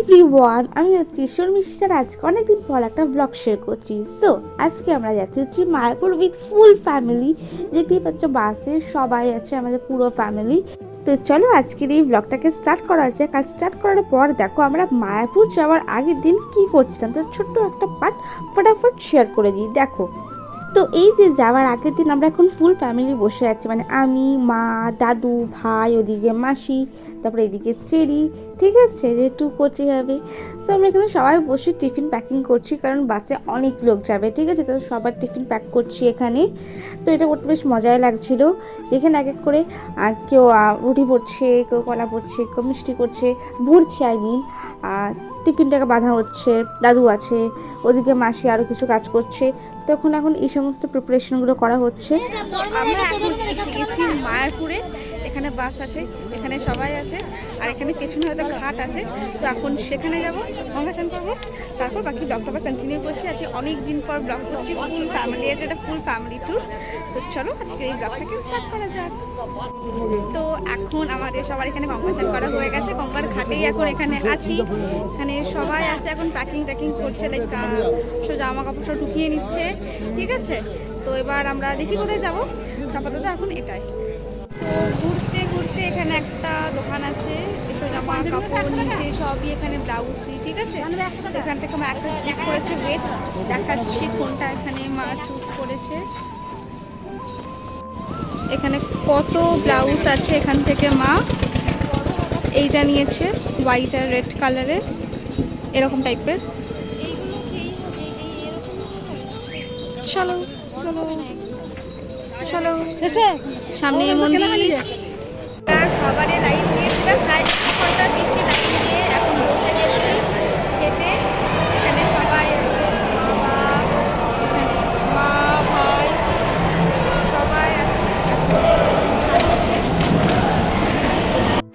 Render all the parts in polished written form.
Everyone, আমি হচ্ছি শর্মিষ্ঠার। আজকে অনেকদিন পর একটা ব্লগ শেয়ার করছি। সো আজকে আমরা যাচ্ছি মায়াপুর উইথ ফুল ফ্যামিলি। দেখতেই পাচ্ছ বাসে সবাই আছে, আমাদের পুরো ফ্যামিলি। তো চলো আজকের এই ব্লগটাকে স্টার্ট করা যাক। আর স্টার্ট করার পর দেখো আমরা মায়াপুর যাওয়ার আগের দিন কি করছিলাম, তো ছোট্ট একটা পার্ট ফটাফট শেয়ার করে দিই। দেখো, তো এই যে যাওয়ার আগের দিন আমরা এখন ফুল ফ্যামিলি বসে আছি, মানে আমি, মা, দাদু, ভাই, ওদিকে মাসি, তারপরে এদিকে চেরি, ঠিক আছে, যে টু করতে যাবে। তো আমরা এখানে সবাই বসে টিফিন প্যাকিং করছি, কারণ বাসে অনেক লোক যাবে, ঠিক আছে। তো সবার টিফিন প্যাক করছি এখানে। তো এটা করতে বেশ মজাই লাগছিল। এখানে এক এক করে কেউ রুটি পড়ছে, কেউ কলা পড়ছে, কেউ মিষ্টি করছে, ভরছে আই মিন। টিফিনটাকে বাঁধা হচ্ছে, দাদু আছে, ওদিকে মাসি আরও কিছু কাজ করছে। তখন এখন এই সমস্ত প্রিপারেশনগুলো করা হচ্ছে। আমরা এখন এসে গেছি মায়াপুরে। এখানে বাস আছে, এখানে সবাই আছে, আর এখানে পেছনে হয়তো ঘাট আছে। তো এখন সেখানে যাবো, গঙ্গা স্নান করবো, তারপর বাকি ব্লগটা কন্টিনিউ করছি। আজকে অনেক দিন পর ব্লগ করছি, ফুল ফ্যামিলি আছে, এটা ফুল ফ্যামিলি ট্যুর। তো চলো আজকে এই ব্লগটাকে স্টার্ট করা যাক। তো এখন আমাদের সবার এখানে গঙ্গা স্নান করা হয়ে গেছে, গঙ্গার ঘাটেই এখন এখানে আছি। এখানে সবাই আছে, এখন প্যাকিং ট্যাকিং করছে, লাইক সব জামা কাপড় সব ঢুকিয়ে নিচ্ছে, ঠিক আছে। তো এবার আমরা দেখি কোথায় যাবো, আপাতত এখন এটাই। তো ঘুরতে ঘুরতে এখানে একটা দোকান আছে, এসব জামা কাপড় নিচে সবই, এখানে ব্লাউজই, ঠিক আছে। এখান থেকে মা একটা চুজ করেছে, ওয়েট দেখাচ্ছি কোনটা এখানে মা চুজ করেছে। এখানে কত ব্লাউজ আছে, এখান থেকে মা এইটা নিয়েছে, হোয়াইট আর রেড কালারের, এরকম টাইপের। চলো চলো চলো, সামনে মন্দির। খাবারের লাইন দিয়েছিলাম, প্রায় 1 ঘন্টার বেশি লাইন দিয়ে এখন বসে গেছি খেতে। এখানে সবাই আছে, বাবা, এখানে মা, ভাই, সবাই আছে, খাচ্ছে।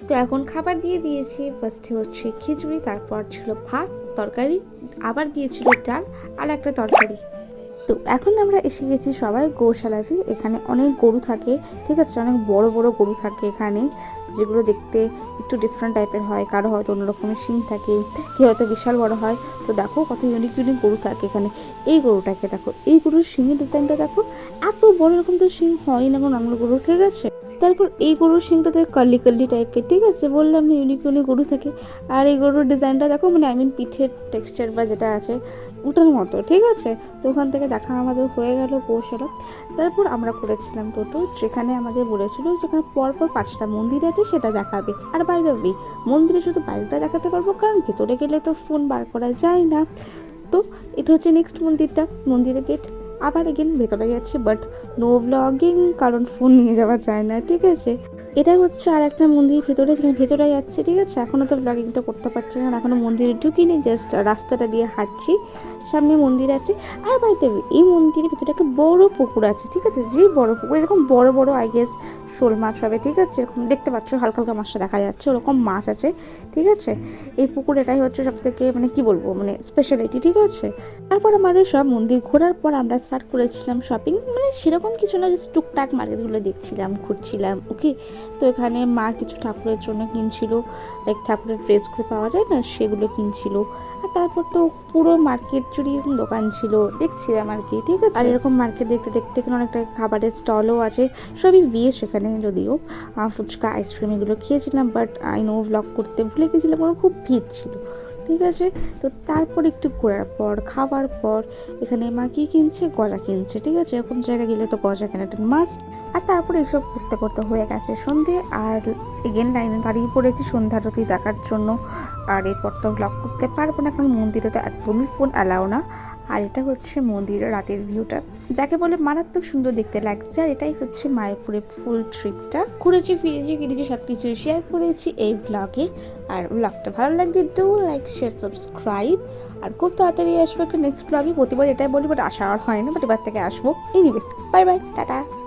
তো এখন খাবার দিয়ে দিয়েছি। ফার্স্টে হচ্ছে খিচুড়ি, তারপর ছিল ভাত, তরকারি, আবার দিয়েছিল ডাল আর একটা তরকারি। তো এখন আমরা এসে গেছি সবাই গৌশালাতে। এখানে অনেক গরু থাকে, ঠিক আছে, অনেক বড় বড় গরু থাকে এখানে, যেগুলো দেখতে একটু ডিফারেন্ট টাইপের হয়। কারো হয়তো অন্য রকমের শিং থাকে, কেউ হয়তো বিশাল বড় হয়। তো দেখো কত ইউনিক ইউনিক গরু থাকে এখানে। এই গরুটাকে দেখো, এই গরুর শিঙের ডিজাইনটা দেখো, এত বড় রকম তো শিং হয় না কোনো অন্য গরু, ঠিক আছে। তারপর এই গরুর শিংটাতে কার্লি কার্লি টাইপের, ঠিক আছে, বললাম না ইউনিক ইউনিক গরু থাকে। আর এই গরুর ডিজাইনটা দেখো, মানে আই মিন পিঠের টেক্সচার বা যেটা আছে ওটার মতো, ঠিক আছে। তো ওখান থেকে দেখা আমাদের হয়ে গেল পৌঁছালো। তারপর আমরা করেছিলাম টোটো, যেখানে আমাদের বলেছিল যেখানে পরপর 5টা মন্দির আছে সেটা দেখাবে। আর বাই দ্য ওয়ে, মন্দিরে শুধু বাইরেটা দেখাতে পারবো, কারণ ভেতরে গেলে তো ফোন বার করা যায় না। তো এটা হচ্ছে নেক্সট মন্দিরটা, মন্দিরের গেট। আবার এগেন ভেতরে যাচ্ছি, বাট নো ব্লগিং, কারণ ফোন নিয়ে যাওয়া যায় না, ঠিক আছে। এটা হচ্ছে আর একটা মন্দির ভেতরে, যেখানে ভেতরে যাচ্ছে, ঠিক আছে। এখনও তো ব্লগিংটা করতে পারছি না, এখনও মন্দিরে ঢুকিনি, জাস্ট রাস্তাটা দিয়ে হাঁটছি, সামনে মন্দির আছে। আর বাইতে এই মন্দিরের ভিতরে একটা বড় পুকুর আছে, ঠিক আছে। যে বড় পুকুর, এরকম বড় বড় আই গেস শোল মাছ হবে, ঠিক আছে। এরকম দেখতে পাচ্ছ, হালকা হালকা মাছটা দেখা যাচ্ছে, ওরকম মাছ আছে, ঠিক আছে। এই পুকুর এটাই হচ্ছে সব থেকে, মানে কি বলবো, মানে স্পেশালিটি, ঠিক আছে। তারপর আমাদের সব মন্দির ঘোরার পর আমরা স্টার্ট করেছিলাম শপিং, মানে সেরকম কিছু না, জাস্ট টুকটাক মার্কেটগুলো দেখছিলাম, ঘুরছিলাম, ওকে। তো এখানে মা কিছু ঠাকুরের জন্য কিনছিল, লাইক ঠাকুরের ড্রেসগুলো পাওয়া যায় না, সেগুলো কিনছিল। আর তারপর তো পুরো মার্কেট জুড়ে দোকান ছিল, দেখছিলাম আর কি, ঠিক আছে। আর এরকম মার্কেট দেখতে দেখতে এখানে অনেকটা খাবারের স্টলও আছে, সবই ভেজ সেখানে, যদিও ফুচকা আইসক্রিম এগুলো খেয়েছিলাম, বাট আই নো ব্লগ করতে ভুলে গেছিলাম, ওরা খুব ভিড় ছিল, ঠিক আছে। তো তারপর একটু ঘোরার পর, খাবার পর, এখানে মা কী কিনছে, গজা কিনছে, ঠিক আছে। এরকম জায়গায় গেলে তো গজা কেনাটা মাস্ট। আর তারপরে এইসব করতে করতে হয়ে গেছে সন্ধে, আর এগেন লাইনে দাঁড়িয়ে পড়েছি সন্ধ্যারতি দেখার জন্য। আর এরপর তো ব্লগ করতে পারবো না, কারণ মন্দিরে তো একদমই ফোন অ্যালাউ না। আর এটা হচ্ছে মন্দিরের রাতের ভিউটা, যাকে বলে মারাত্মক সুন্দর দেখতে লাগছে। আর এটাই হচ্ছে মায়াপুরের ফুল ট্রিপটা, ঘুরেছি ফিরেছি কিনেছি, সব কিছু শেয়ার করেছি এই ব্লগে। আর ব্লগটা ভালো লাগলে ডু লাইক, শেয়ার, সাবস্ক্রাইব। আর খুব তাড়াতাড়ি আসবো একটা নেক্সট ব্লগে। প্রতিবার এটাই বলি, বাট আসা আর হয় না, বাট এবার থেকে আসবো। Anyways, bye bye, tata.